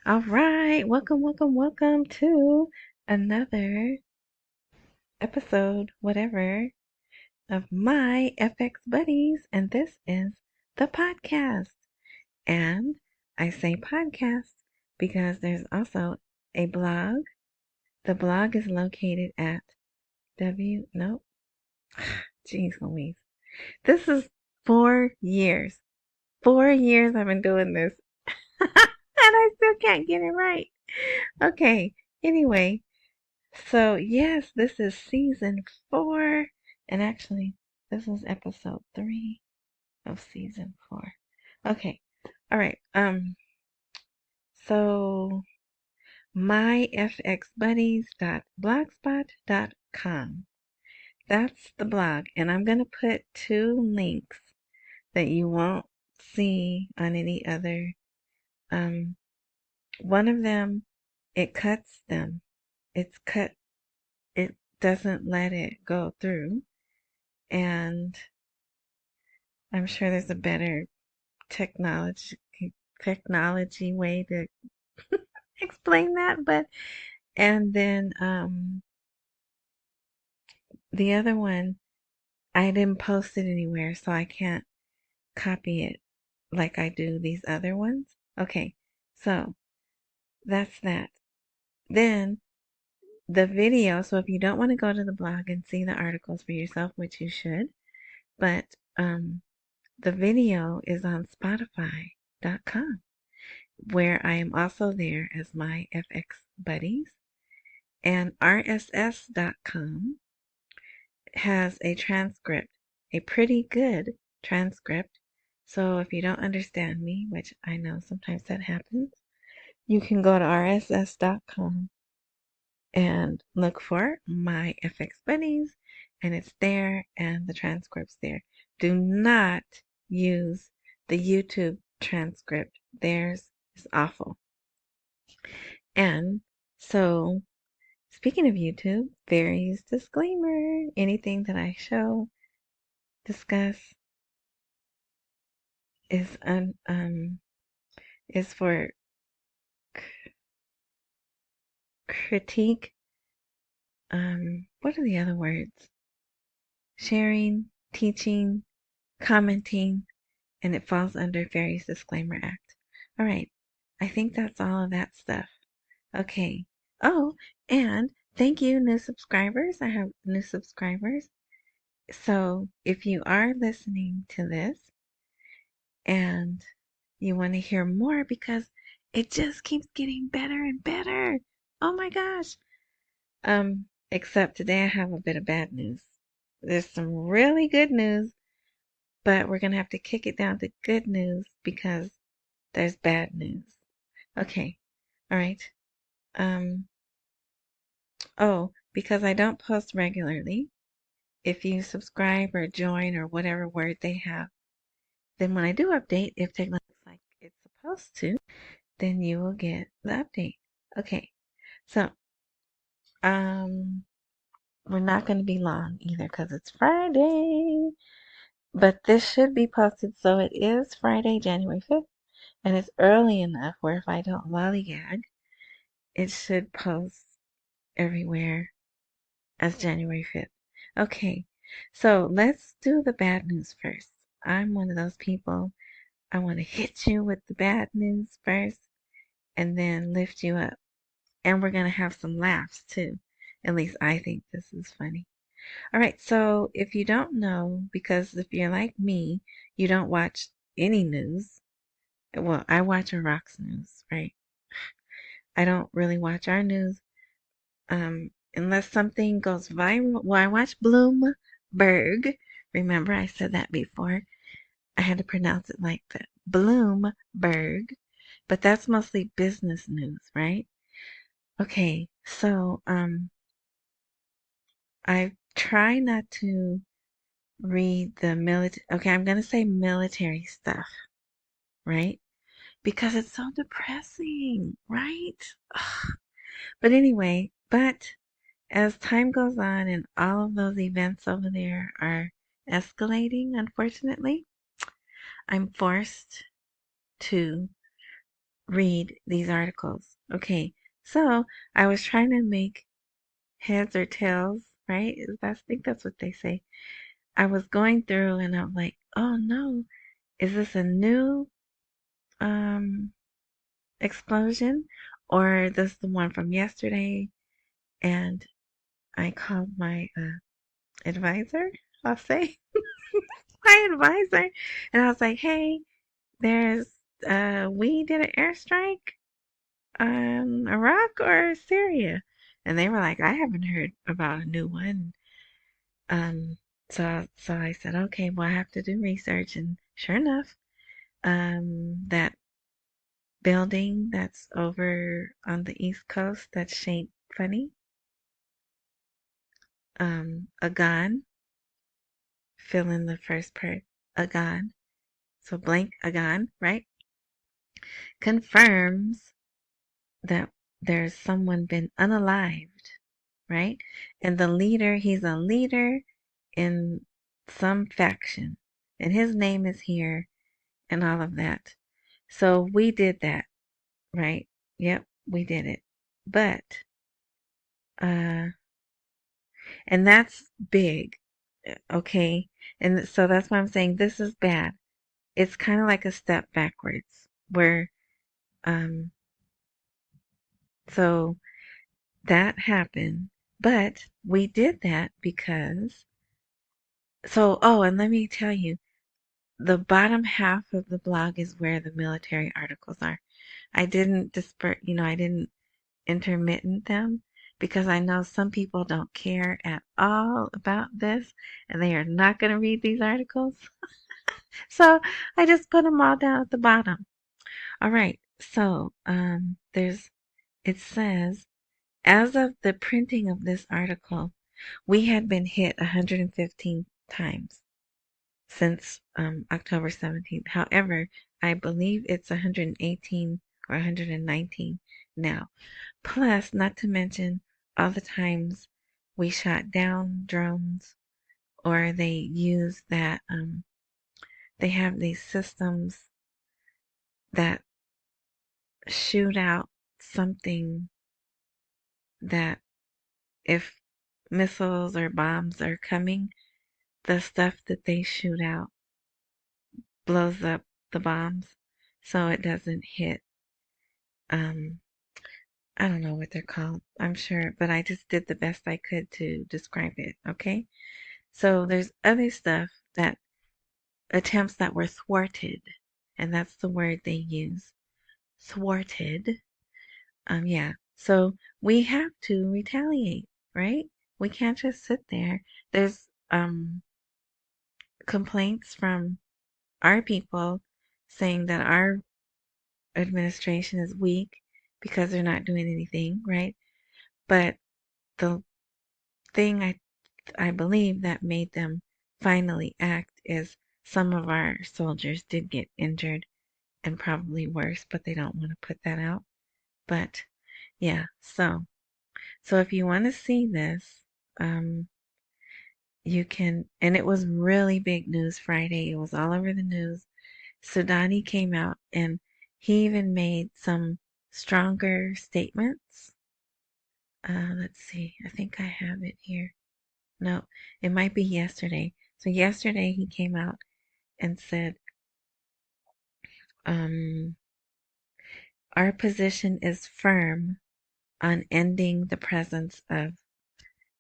All right, welcome to another episode, whatever, of my FX Buddies, and this is the podcast. And I say podcast because there's also a blog. The blog is located at nope, jeez Louise. This is 4 years. 4 years I've been doing this, and I still can't get it right. Okay, anyway. So, yes, this is season 4, and actually, this is episode 3 of season 4. Okay, all right. So myfxbuddies.blogspot.com. That's the blog, and I'm gonna put 2 links that you won't see on any other. Um, One of them, it cuts them. It's cut. It doesn't let it go through. And I'm sure there's a better technology technology way to explain that, but and then the other one I didn't post it anywhere, so I can't copy it like I do these other ones. Okay, so that's that. Then the video, so if you don't want to go to the blog and see the articles for yourself, which you should, but the video is on Spotify.com, where I am also there as my FX buddies. And RSS.com has a transcript, a pretty good transcript. So if you don't understand me, which I know sometimes that happens, you can go to RSS.com and look for my FX buddies, and it's there, and the transcript's there. Do not use the YouTube transcript. Theirs is awful. And so, speaking of YouTube, various disclaimer. Anything that I show, discuss is is for critique. What are the other words? Sharing, teaching, commenting, and it falls under Various Disclaimer Act. All right. I think that's all of that stuff. Okay. Oh, and thank you, new subscribers. I have new subscribers. So if you are listening to this and you want to hear more because it just keeps getting better and better. Oh my gosh. Except today I have a bit of bad news. There's some really good news, but we're going to have to kick it down to good news because there's bad news. Okay. All right. Oh, because I don't post regularly. If you subscribe or join or whatever word they have, then when I do update, if it looks like it's supposed to, then you will get the update. Okay. So, we're not going to be long either because it's Friday. But this should be posted, so it is Friday, January 5th, and it's early enough where if I don't lollygag, it should post everywhere as January 5th. Okay, so let's do the bad news first. I'm one of those people, I want to hit you with the bad news first and then lift you up. And we're going to have some laughs too. At least I think this is funny. All right, so if you don't know, because if you're like me, you don't watch any news. Well, I watch Iraq's news, right? I don't really watch our news unless something goes viral. Well, I watch Bloomberg. Remember, I said that before. I had to pronounce it like that. Bloomberg. But that's mostly business news, right? Okay, so I try not to read the military. Okay, I'm gonna say military stuff, right? Because it's so depressing, right? Ugh. But anyway, as time goes on and all of those events over there are escalating, unfortunately, I'm forced to read these articles. Okay, so I was trying to make heads or tails, right? I think that's what they say. I was going through and I'm like, oh no, is this a new um explosion or this the one from yesterday? And I called my advisor, I'll say, my advisor, and I was like, hey, there's we did an airstrike on Iraq or Syria, and they were like, I haven't heard about a new one. Um, so I said, okay, well, I have to do research, and sure enough, that building that's over on the East Coast that's shaped funny, Agan, fill in the first part, Agan, so blank Agan, right? Confirms that there's someone been unalived, right? And the leader, he's a leader in some faction, and his name is here and all of that. So we did that, right? Yep, we did it. But, uh, and that's big, okay? And so that's why I'm saying this is bad. It's kind of like a step backwards where, um, so that happened, but we did that because, so, oh, and let me tell you, the bottom half of the blog is where the military articles are. I didn't I didn't intermittent them because I know some people don't care at all about this and they are not going to read these articles. So I just put them all down at the bottom. All right. So, it says, as of the printing of this article, we had been hit 115 times since October 17th. However, I believe it's 118 or 119 now. Plus, not to mention all the times we shot down drones or they use that, they have these systems that shoot out something that if missiles or bombs are coming, the stuff that they shoot out blows up the bombs so it doesn't hit. um I don't know what they're called, I'm sure, but I just did the best I could to describe it, okay? So there's other stuff that attempts that were thwarted, and that's the word they use. Thwarted. Yeah. So we have to retaliate, right? We can't just sit there. There's complaints from our people saying that our administration is weak because they're not doing anything, right? But the thing I believe that made them finally act is some of our soldiers did get injured and probably worse, but they don't want to put that out. But yeah, so if you want to see this, you can, and it was really big news Friday. It was all over the news. Sudani came out and he even made some stronger statements. Let's see, I think I have it here. No, it might be yesterday. So yesterday he came out and said, um, our position is firm on ending the presence of,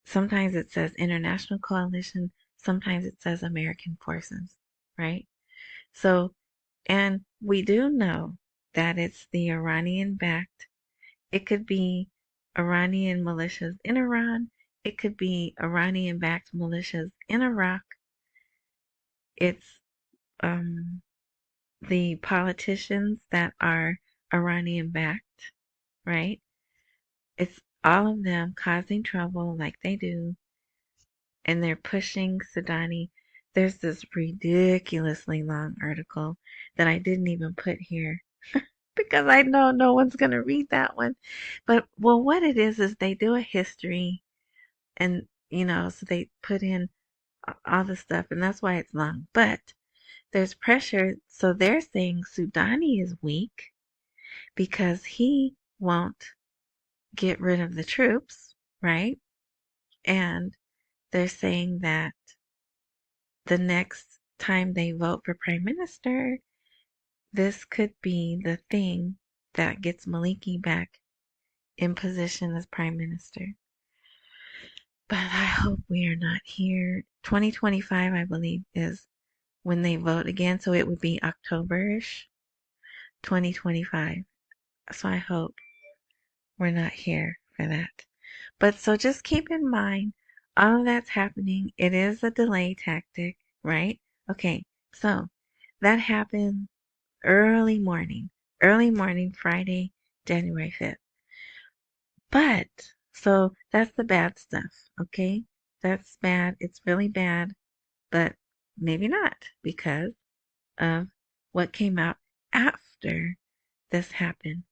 sometimes it says international coalition, sometimes it says American forces, right? So, and we do know that it's the Iranian backed, it could be Iranian militias in Iran, it could be Iranian backed militias in Iraq, it's the politicians that are Iranian backed, right? It's all of them causing trouble like they do, and they're pushing Sudani. There's this ridiculously long article that I didn't even put here because I know no one's going to read that one. But, well, what it is they do a history and, so they put in all the stuff, and that's why it's long. But there's pressure, so they're saying Sudani is weak because he won't get rid of the troops, right? And they're saying that the next time they vote for prime minister, this could be the thing that gets Maliki back in position as prime minister. But I hope we are not here. 2025, I believe, is when they vote again. So it would be October-ish, 2025. So I hope we're not here for that. But so just keep in mind, all of that's happening. It is a delay tactic, right? Okay, so that happened early morning, Friday, January 5th. But, so that's the bad stuff, okay? That's bad. It's really bad, but maybe not because of what came out after this happened.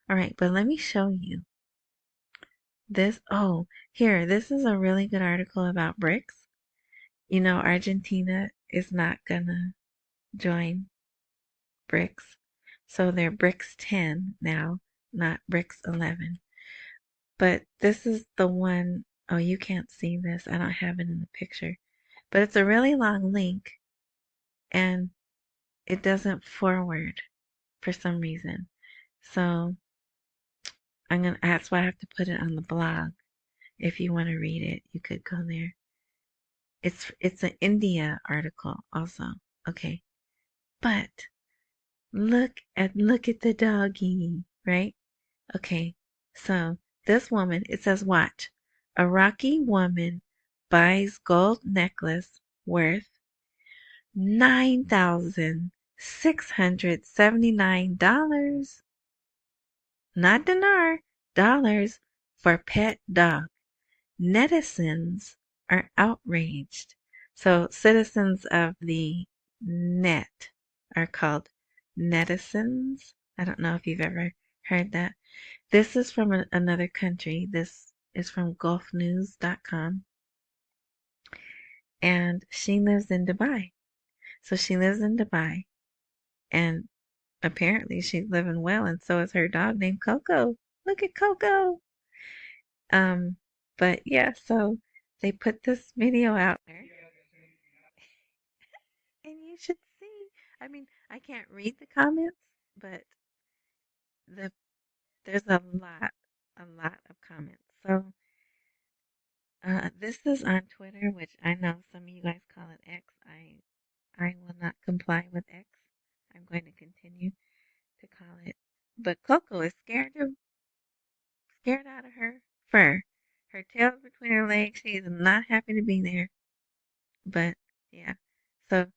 All right, but let me show you this. Oh, here, this is a really good article about BRICS. You know, Argentina is not gonna join BRICS. So they're BRICS 10 now, not BRICS 11. But this is the one, oh, you can't see this. I don't have it in the picture. But it's a really long link and it doesn't forward for some reason. So that's why I have to put it on the blog. If you want to read it, you could go there. It's an India article also. Okay. But look at the doggy, right? Okay. So this woman, it says watch. Iraqi woman buys gold necklace worth $9,679, not dinar, dollars for pet dog. Netizens are outraged. So citizens of the net are called netizens. I don't know if you've ever heard that. This is from another country. This is from gulfnews.com. And she lives in Dubai. So she lives in Dubai. And apparently she's living well, and so is her dog named Coco. Look at Coco. But yeah, so they put this video out there. And you should see. I mean, I can't read the comments, but the there's a lot of comments. So this is on Twitter, which I know some of you guys call it X. I will not comply with X. I'm going to continue to call it. But Coco is scared out of her fur. Her tail's between her legs. She's not happy to be there. But yeah. So,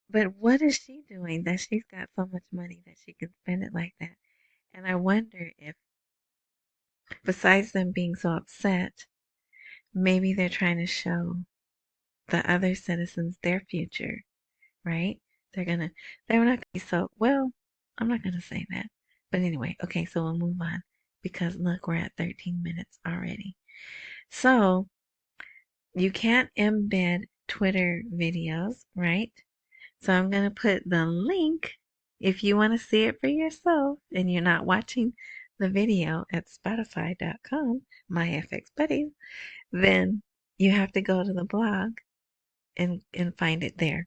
but what is she doing that she's got so much money that she can spend it like that? And I wonder if, besides them being so upset, maybe they're trying to show the other citizens their future, right? They're not gonna be so, well, I'm not gonna say that. But anyway, okay, so we'll move on because look, we're at 13 minutes already. So you can't embed Twitter videos, right? So I'm gonna put the link if you want to see it for yourself and you're not watching the video at Spotify.com, my FX buddies, then you have to go to the blog and find it there.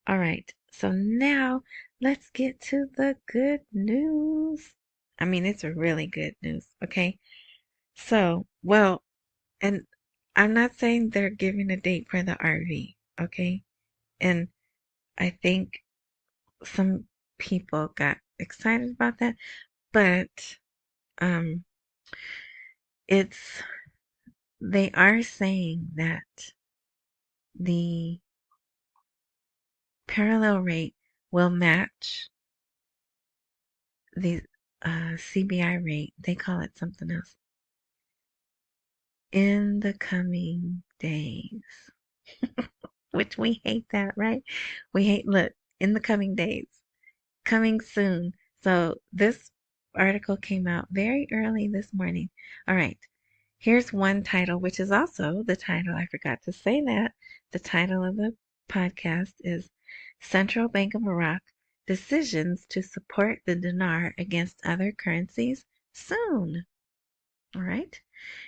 All right, so now let's get to the good news. I mean, it's a really good news, okay? So, well, and I'm not saying they're giving a date for the RV, okay? And I think some people got excited about that, but um, they are saying that the parallel rate will match the CBI rate. They call it something else in the coming days, which we hate that, right? We hate, look, in the coming days, coming soon. So this article came out very early this morning. All right. Here's one title, which is also the title. I forgot to say that. The title of the podcast is Central Bank of Iraq decisions to support the dinar against other currencies soon. All right.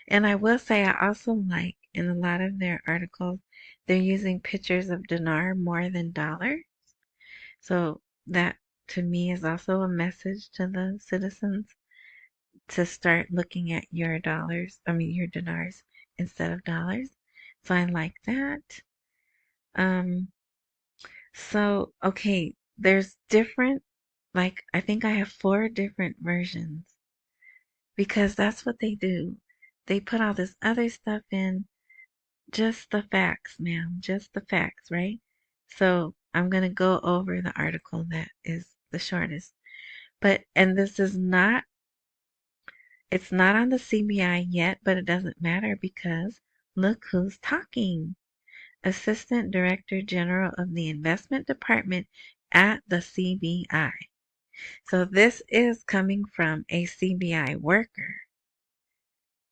And I will say I also like in a lot of their articles, they're using pictures of dinar more than dollar. So that to me is also a message to the citizens to start looking at your your dinars instead of dollars. So I like that. Um, okay, there's different, like, I think I have 4 different versions because that's what they do. They put all this other stuff in, just the facts, ma'am, just the facts, right? So I'm going to go over the article that is the shortest. And this is not, it's not on the CBI yet, but it doesn't matter because look who's talking. Assistant Director General of the Investment Department at the CBI. So this is coming from a CBI worker.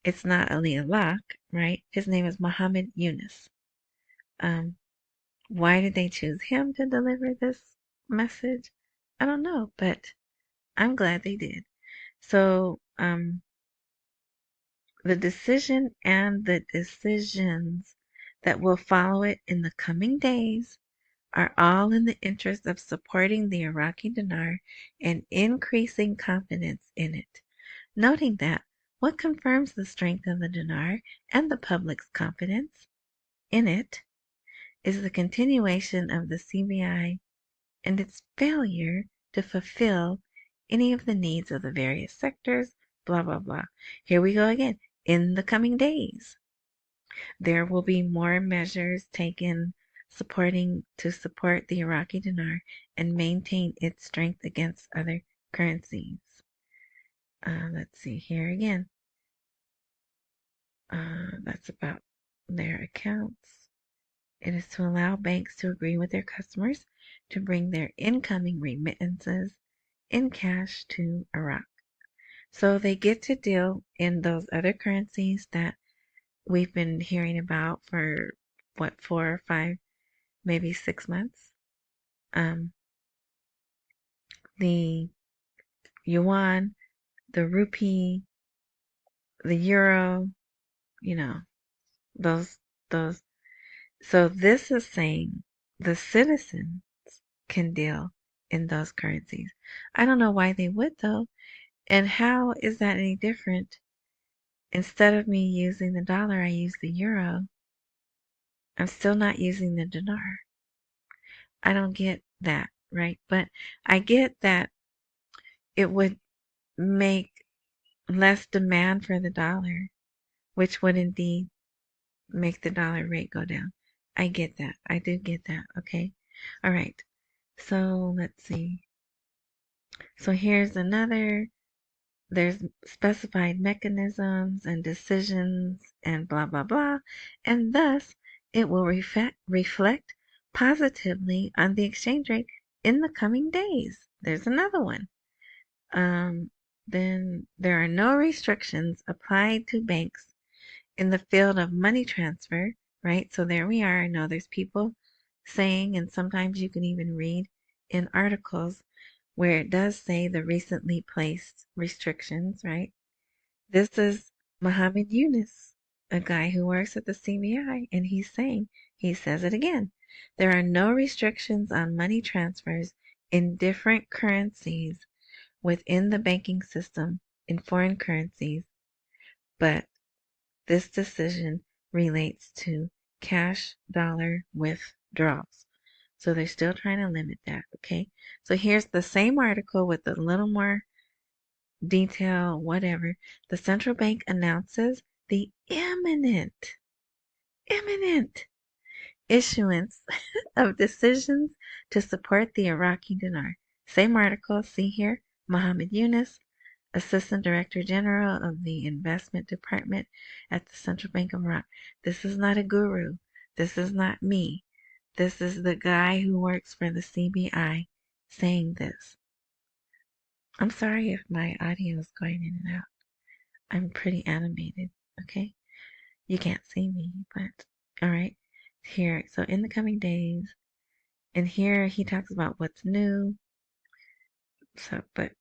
It's not Al-Alaq, right? His name is Muhammad Yunus. Why did they choose him to deliver this message? I don't know, but I'm glad they did. So, the decision and the decisions that will follow it in the coming days are all in the interest of supporting the Iraqi dinar and increasing confidence in it. Noting that what confirms the strength of the dinar and the public's confidence in it is the continuation of the CBI and its failure to fulfill any of the needs of the various sectors, blah, blah, blah. Here we go again. In the coming days, there will be more measures taken to support the Iraqi dinar and maintain its strength against other currencies. Let's see here again. That's about their accounts. It is to allow banks to agree with their customers to bring their incoming remittances in cash to Iraq. So they get to deal in those other currencies that we've been hearing about for 4 or 5, maybe 6 months. The yuan, the rupee, the euro, you know, those those. So this is saying the citizens can deal in those currencies. I don't know why they would though. And how is that any different? Instead of me using the dollar, I use the euro. I'm still not using the dinar. I don't get that, right? But I get that it would make less demand for the dollar, which would indeed make the dollar rate go down. I get that. I do get that. Okay. All right. So let's see. So here's another. There's specified mechanisms and decisions and blah, blah, blah. And thus, it will reflect positively on the exchange rate in the coming days. There's another one. Then there are no restrictions applied to banks in the field of money transfer, right? So there we are. I know there's people saying, and sometimes you can even read in articles where it does say the recently placed restrictions, right? This is Muhammad Yunus, a guy who works at the CBI, and he says it again. There are no restrictions on money transfers in different currencies within the banking system in foreign currencies, but this decision relates to cash dollar withdrawals. So they're still trying to limit that, okay? So here's the same article with a little more detail, whatever. The central bank announces the imminent issuance of decisions to support the Iraqi dinar. Same article, see here, Muhammad Yunus, Assistant Director General of the Investment Department at the Central Bank of Iraq. This is not a guru. This is not me. This is the guy who works for the CBI saying this. I'm sorry if my audio is going in and out. I'm pretty animated, okay? You can't see me, but all right. Here, so in the coming days, and here he talks about what's new. So, but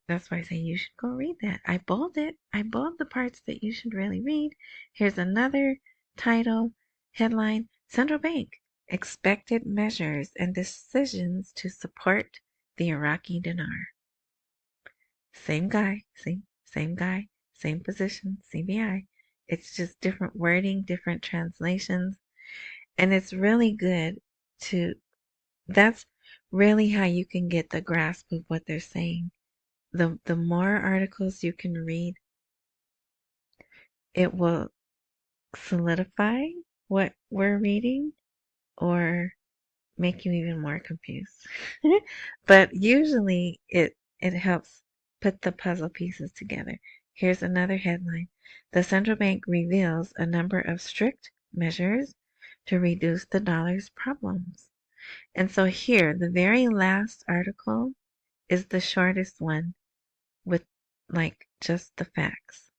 that's why I say you should go read that. I bold it. I bold the parts that you should really read. Here's another title, headline, Central Bank, expected measures and decisions to support the Iraqi dinar. Same guy, same guy, same position, CBI. It's just different wording, different translations, and it's really good to, that's really how you can get the grasp of what they're saying. The more articles you can read, it will solidify what we're reading or make you even more confused. But usually it helps put the puzzle pieces together. Here's another headline. The central bank reveals a number of strict measures to reduce the dollar's problems. And so here, the very last article is the shortest one with like just the facts.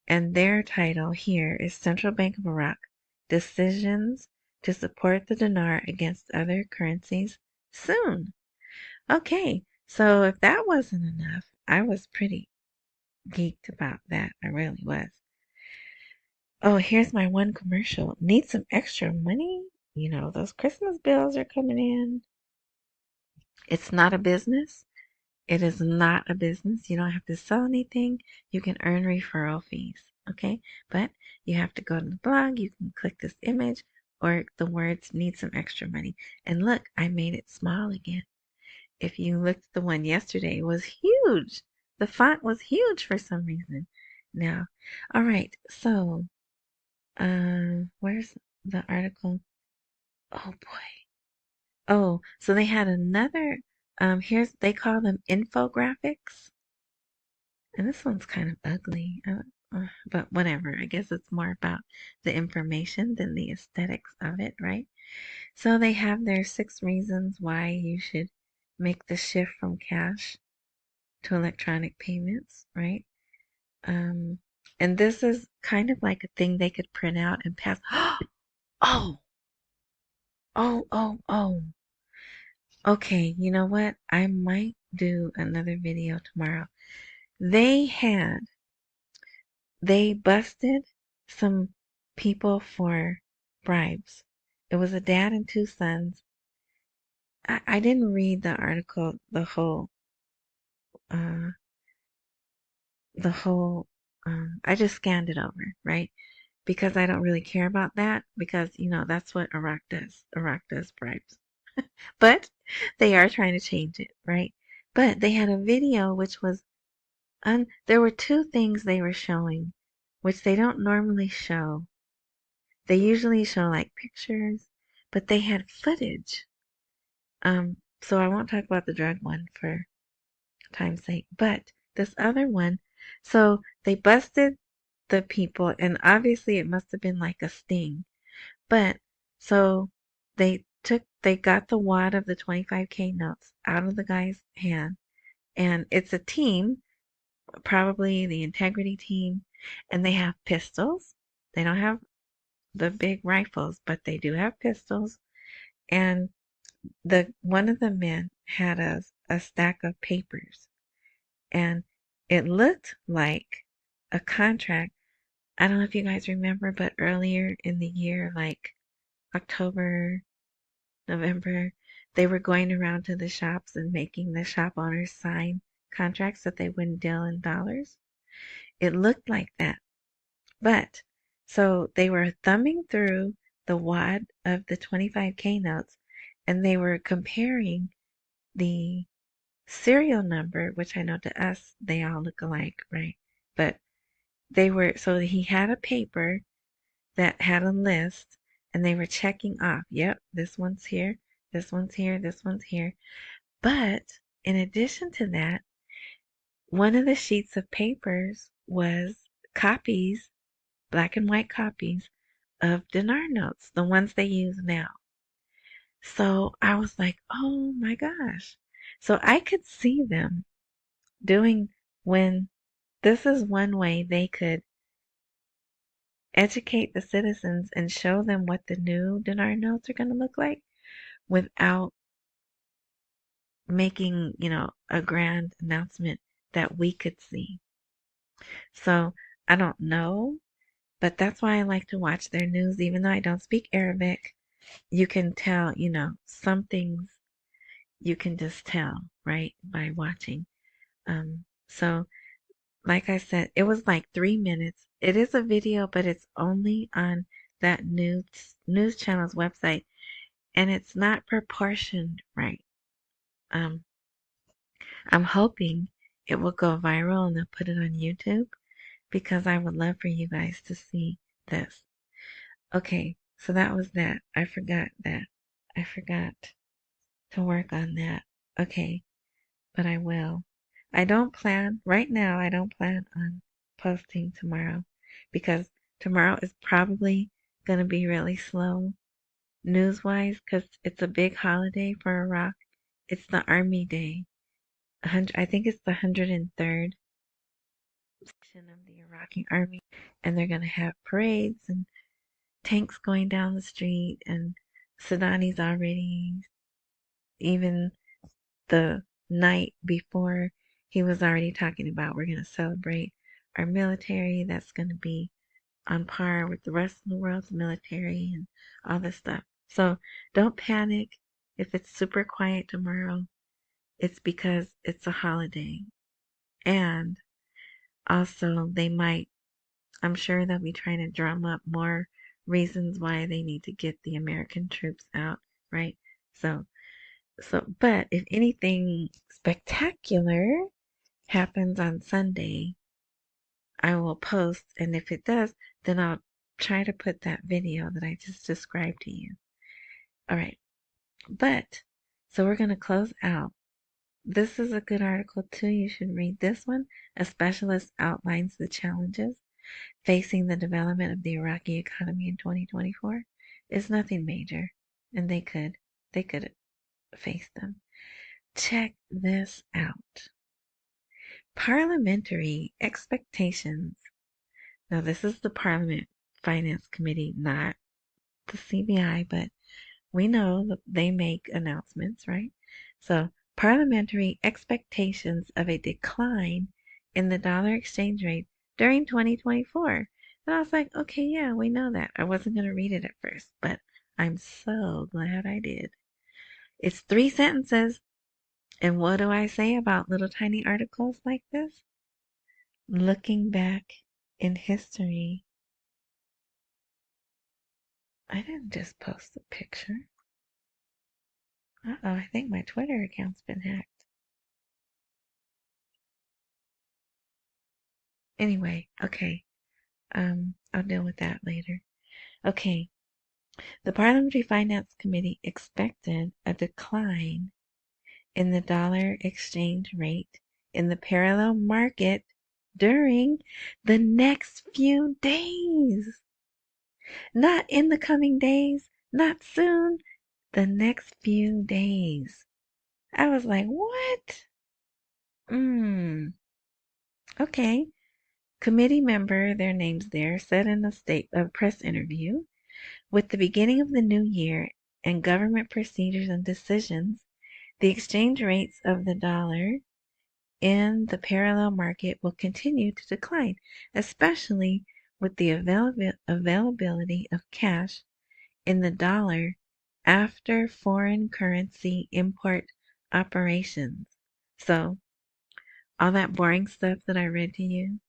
And their title here is Central Bank of Iraq Decisions to Support the Dinar Against Other Currencies Soon. Okay, so if that wasn't enough, I was pretty geeked about that. I really was. Oh, here's my one commercial. Need some extra money? You know, those Christmas bills are coming in. It's not a business. It is not a business. You don't have to sell anything. You can earn referral fees. Okay? But you have to go to the blog. You can click this image or the words need some extra money. And look, I made it small again. If you looked at the one yesterday, it was huge. The font was huge for some reason. Now, all right. So, where's the article? Oh boy. Oh, so they had another, here's, they call them infographics. And this one's kind of ugly. But whatever. I guess it's more about the information than the aesthetics of it, right? So they have their 6 reasons why you should make the shift from cash to electronic payments, right? Um, and this is kind of like a thing they could print out and pass. Oh, oh. Okay, you know what? I might do another video tomorrow. They had They busted some people for bribes. It was a dad and 2 sons. I didn't read the article, uh, the whole, I just scanned it over, right? Because I don't really care about that because, you know, that's what Iraq does. Iraq does bribes. But they are trying to change it, right? But they had a video which was, there were 2 things they were showing, which they don't normally show. They usually show like pictures, but they had footage. So I won't talk about the drug one for time's sake, but this other one, so they busted the people, and obviously it must have been like a sting. But so they got the wad of the 25K notes out of the guy's hand, and it's a team, probably the integrity team, and they have pistols. They don't have the big rifles, but they do have pistols. And the one of the men had a stack of papers, and it looked like a contract. I don't know if you guys remember, but earlier in the year, like October, November, they were going around to the shops and making the shop owners sign contracts that they wouldn't deal in dollars. It looked like that. But so they were thumbing through the wad of the 25K notes and they were comparing the serial number, which I know to us they all look alike, right? But so he had a paper that had a list and they were checking off, yep, this one's here, this one's here, this one's here. But in addition to that, one of the sheets of papers was copies, black and white copies of dinar notes, the ones they use now. So I was like, oh my gosh. So I could see them doing, when this is one way they could educate the citizens and show them what the new dinar notes are going to look like without making, a grand announcement that we could see. So I don't know, but that's why I like to watch their news, even though I don't speak Arabic. You can tell, some things you can just tell, right, by watching. So like I said, it was like 3 minutes. It is a video, but it's only on that news channel's website, and it's not proportioned right. Um, I'm hoping it will go viral and they'll put it on YouTube because I would love for you guys to see this. Okay, so that was that. I forgot that. I forgot to work on that. Okay, but I will. Right now, I don't plan on posting tomorrow because tomorrow is probably going to be really slow news-wise because it's a big holiday for Iraq. It's the Army Day. I think it's the 103rd section of the Iraqi Army, and they're going to have parades and tanks going down the street, and Sudani's already, even the night before, he was already talking about we're going to celebrate our military that's going to be on par with the rest of the world's military and all this stuff. So don't panic if it's super quiet tomorrow. It's because it's a holiday. And also, I'm sure they'll be trying to drum up more reasons why they need to get the American troops out, right? So, but if anything spectacular happens on Sunday, I will post, and if it does, then I'll try to put that video that I just described to you. All right, so we're going to close out. This is a good article too. You should read this one. A specialist outlines the challenges facing the development of the Iraqi economy in 2024. It's nothing major, and they could face them. Check this out. Parliamentary expectations. Now, this is the Parliament Finance Committee, not the CBI, but we know that they make announcements, right? So, parliamentary expectations of a decline in the dollar exchange rate during 2024. And I was like, okay, yeah, we know that. I wasn't going to read it at first, but I'm so glad I did. It's 3 sentences. And what do I say about little tiny articles like this? Looking back in history, I didn't just post a picture. Uh-oh, I think my Twitter account's been hacked. Anyway, okay. I'll deal with that later. Okay. The Parliamentary Finance Committee expected a decline in the dollar exchange rate in the parallel market during the next few days. Not in the coming days, not soon, the next few days. I was like, what? Okay. Committee member, their names there, said in a press interview, with the beginning of the new year and government procedures and decisions, the exchange rates of the dollar in the parallel market will continue to decline, especially with the availability of cash in the dollar after foreign currency import operations. So, all that boring stuff that I read to you,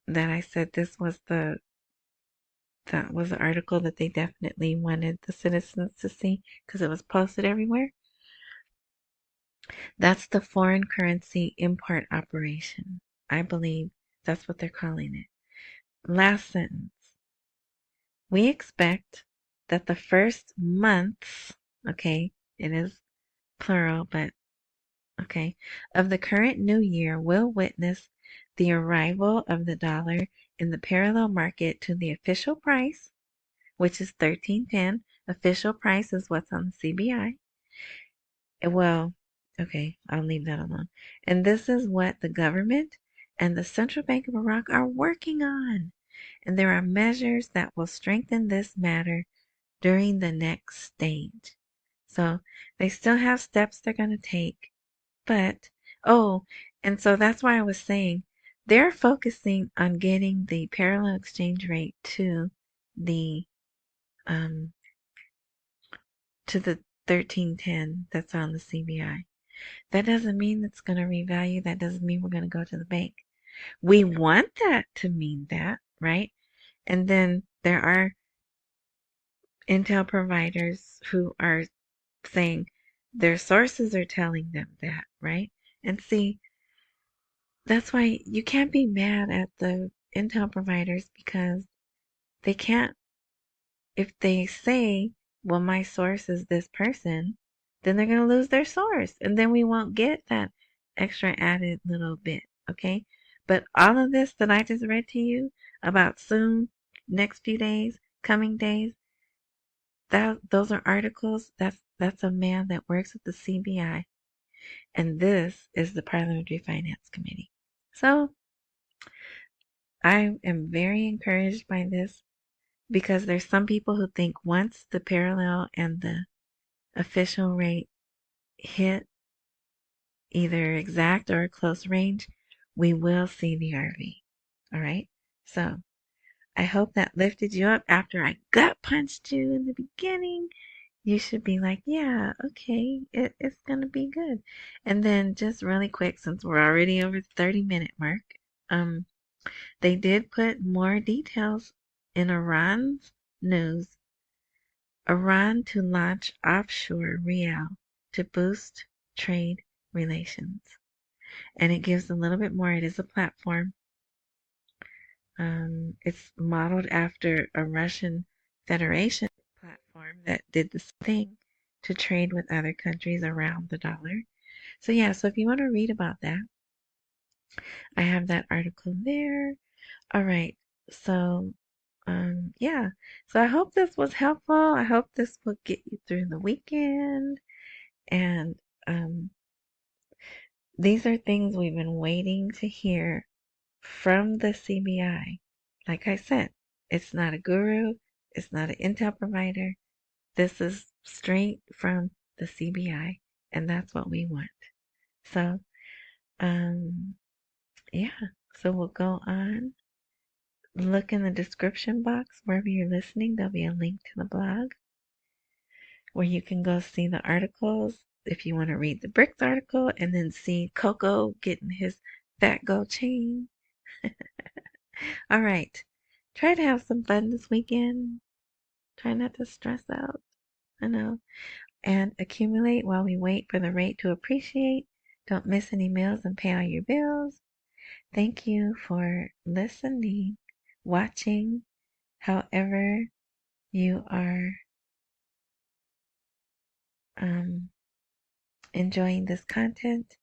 that I said that was the article that they definitely wanted the citizens to see because it was posted everywhere. That's the foreign currency import operation. I believe that's what they're calling it. Last sentence. We expect that the first months, okay, it is plural, but okay, of the current new year will witness the arrival of the dollar in the parallel market to the official price, which is 13.10. Official price is what's on the CBI. Well, okay, I'll leave that alone. And this is what the government and the Central Bank of Iraq are working on. And there are measures that will strengthen this matter during the next stage. So they still have steps they're going to take. But, oh, and so that's why I was saying they're focusing on getting the parallel exchange rate the um to the 1310 that's on the CBI. That doesn't mean it's going to revalue. That doesn't mean we're going to go to the bank. We want that to mean that, right? And then there are intel providers who are saying their sources are telling them that, right? And see, that's why you can't be mad at the intel providers because they can't, if they say, well, my source is this person, then they're going to lose their source. And then we won't get that extra added little bit, okay? But all of this that I just read to you about soon, next few days, coming days, those are articles. That's a man that works at the CBI. And this is the Parliamentary Finance Committee. So I am very encouraged by this because there's some people who think once the parallel and the official rate hit either exact or close range, we will see the RV. All right. So I hope that lifted you up after I gut punched you in the beginning. You should be like, yeah, okay, it's going to be good. And then just really quick, since we're already over the 30-minute mark, um, they did put more details in Iran's news. Iran to launch offshore real to boost trade relations. And it gives a little bit more. It is a platform. It's modeled after a Russian Federation platform that did the same thing to trade with other countries around the dollar. So yeah, so if you want to read about that, I have that article there. All right. So yeah. So I hope this was helpful. I hope this will get you through the weekend. And these are things we've been waiting to hear from the CBI. Like I said, it's not a guru, it's not an intel provider. This is straight from the CBI, and that's what we want. So, yeah. So we'll go on. Look in the description box wherever you're listening. There'll be a link to the blog where you can go see the articles if you want to read the BRICS article and then see Coco getting his fat gold chain. All right. Try to have some fun this weekend. Try not to stress out. I know. And accumulate while we wait for the rate to appreciate. Don't miss any meals and pay all your bills. Thank you for listening, watching, however you are enjoying this content.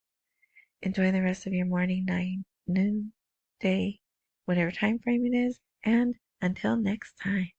Enjoy the rest of your morning, night, noon, day, whatever time frame it is. And until next time.